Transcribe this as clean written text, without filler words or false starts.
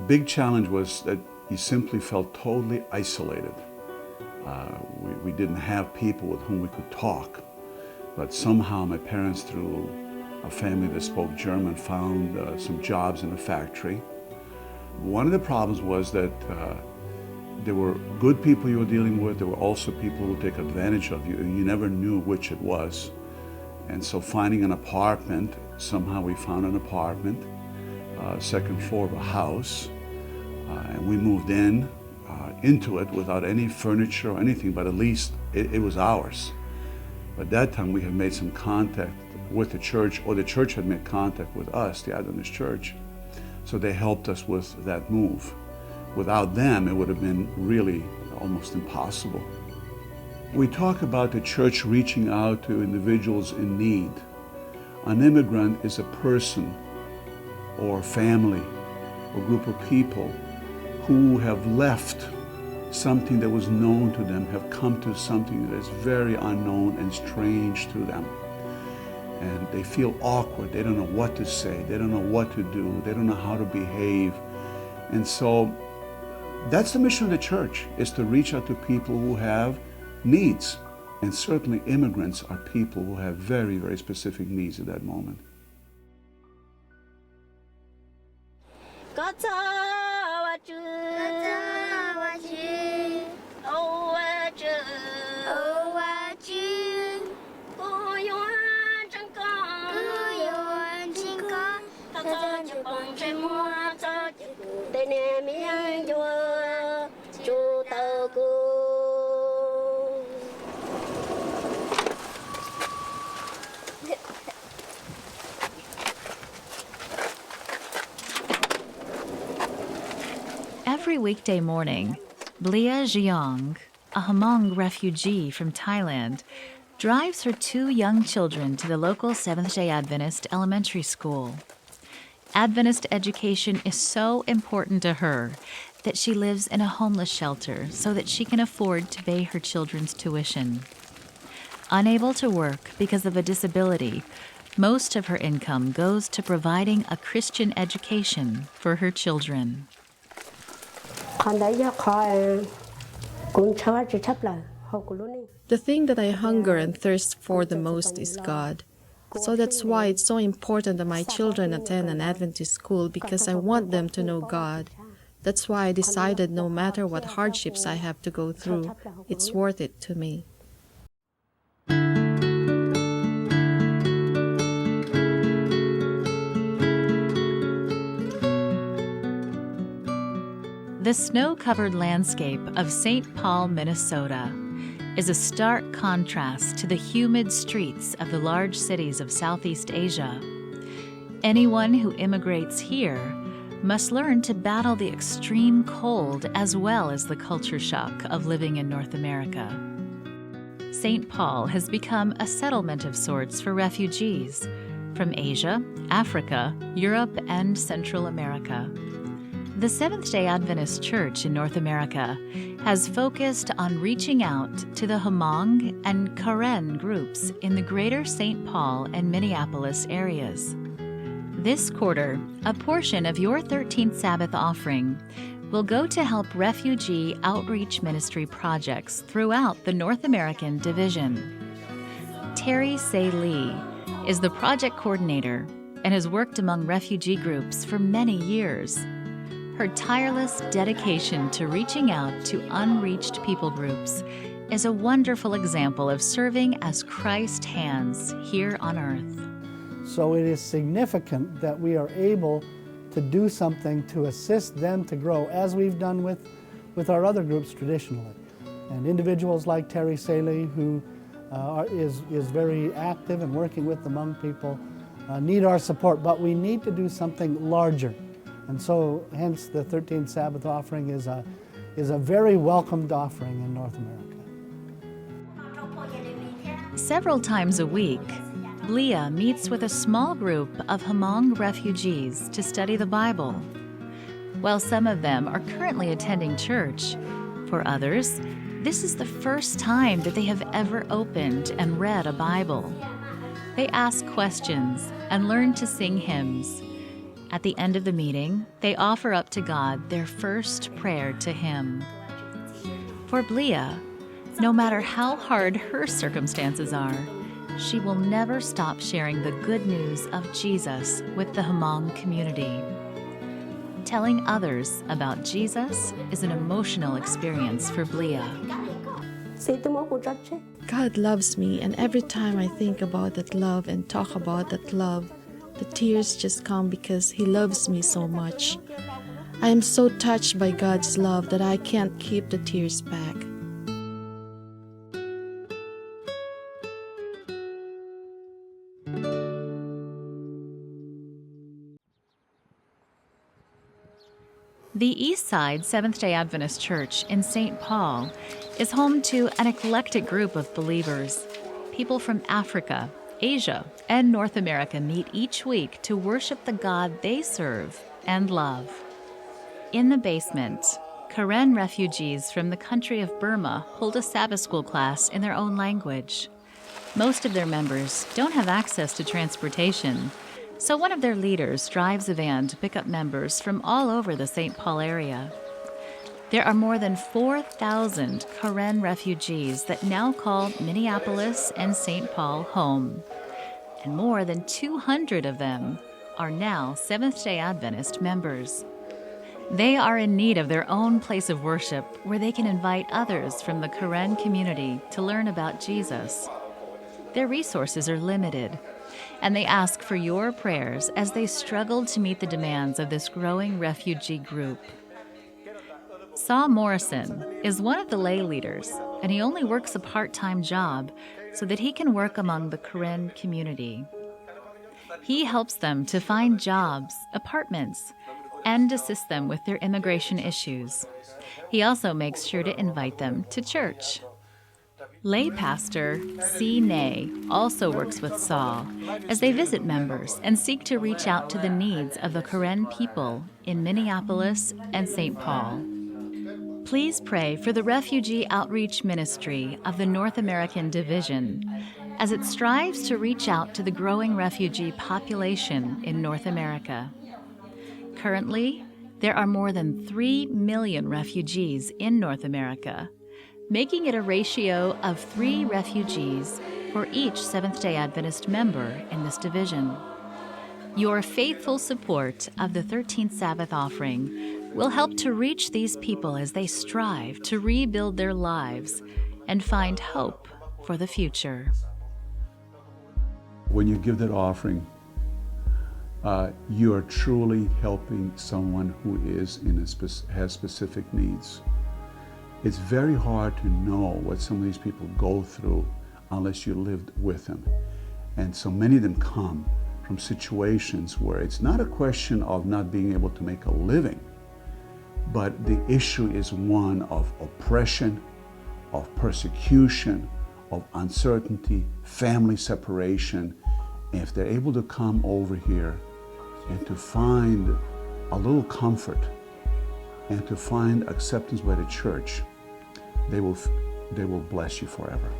big challenge was that you simply felt totally isolated. We didn't have people with whom we could talk, but somehow my parents, through a family that spoke German, found some jobs in a factory. One of the problems was that there were good people you were dealing with. There were also people who would take advantage of you, and you never knew which it was. And so finding an apartment, somehow we found an apartment, second floor of a house, and we moved into it without any furniture or anything, but at least it was ours. At that time we had made some contact with the church, or the church had made contact with us, the Adventist Church, so they helped us with that move. Without them, it would have been really almost impossible. We talk about the church reaching out to individuals in need. An immigrant is a person or family or group of people who have left something that was known to them, have come to something that is very unknown and strange to them. And they feel awkward. They don't know what to say. They don't know what to do. They don't know how to behave. And so that's the mission of the church, is to reach out to people who have needs. And certainly immigrants are people who have very, very specific needs at that moment. Every weekday morning, Blia Jiang, a Hmong refugee from Thailand, drives her 2 young children to the local Seventh-day Adventist elementary school. Adventist education is so important to her that she lives in a homeless shelter so that she can afford to pay her children's tuition. Unable to work because of a disability, most of her income goes to providing a Christian education for her children. The thing that I hunger and thirst for the most is God. So that's why it's so important that my children attend an Adventist school, because I want them to know God. That's why I decided no matter what hardships I have to go through, it's worth it to me. The snow-covered landscape of St. Paul, Minnesota, is a stark contrast to the humid streets of the large cities of Southeast Asia. Anyone who immigrates here must learn to battle the extreme cold as well as the culture shock of living in North America. St. Paul has become a settlement of sorts for refugees from Asia, Africa, Europe, and Central America. The Seventh-day Adventist Church in North America has focused on reaching out to the Hmong and Karen groups in the greater St. Paul and Minneapolis areas. This quarter, a portion of your 13th Sabbath offering will go to help refugee outreach ministry projects throughout the North American division. Terry Say Lee is the project coordinator and has worked among refugee groups for many years. Her tireless dedication to reaching out to unreached people groups is a wonderful example of serving as Christ's hands here on earth. So it is significant that we are able to do something to assist them to grow, as we've done with our other groups traditionally. And individuals like Terry Saley, who is very active and working with the Hmong people, need our support, but we need to do something larger. And so, hence, the 13th Sabbath offering is a very welcomed offering in North America. Several times a week, Blia meets with a small group of Hmong refugees to study the Bible. While some of them are currently attending church, for others, this is the first time that they have ever opened and read a Bible. They ask questions and learn to sing hymns. At the end of the meeting, they offer up to God their first prayer to Him. For Blia, no matter how hard her circumstances are, she will never stop sharing the good news of Jesus with the Hmong community. Telling others about Jesus is an emotional experience for Blia. God loves me, and every time I think about that love and talk about that love, the tears just come because He loves me so much. I am so touched by God's love that I can't keep the tears back. The Eastside Seventh-day Adventist Church in St. Paul is home to an eclectic group of believers. People from Africa, Asia, and North America meet each week to worship the God they serve and love. In the basement, Karen refugees from the country of Burma hold a Sabbath school class in their own language. Most of their members don't have access to transportation, so one of their leaders drives a van to pick up members from all over the St. Paul area. There are more than 4,000 Karen refugees that now call Minneapolis and St. Paul home, and more than 200 of them are now Seventh-day Adventist members. They are in need of their own place of worship where they can invite others from the Karen community to learn about Jesus. Their resources are limited, and they ask for your prayers as they struggle to meet the demands of this growing refugee group. Saw Morrison is one of the lay leaders, and he only works a part-time job so that he can work among the Karen community. He helps them to find jobs, apartments, and assist them with their immigration issues. He also makes sure to invite them to church. Lay pastor C. Nay also works with Saul as they visit members and seek to reach out to the needs of the Karen people in Minneapolis and St. Paul. Please pray for the Refugee Outreach Ministry of the North American Division as it strives to reach out to the growing refugee population in North America. Currently, there are more than 3 million refugees in North America, making it a ratio of 3 refugees for each Seventh-day Adventist member in this division. Your faithful support of the 13th Sabbath offering will help to reach these people as they strive to rebuild their lives and find hope for the future. When you give that offering, you are truly helping someone who is has specific needs. It's very hard to know what some of these people go through unless you lived with them. And so many of them come from situations where it's not a question of not being able to make a living, but the issue is one of oppression, of persecution, of uncertainty, family separation. And if they're able to come over here and to find a little comfort and to find acceptance by the church, they will bless you forever.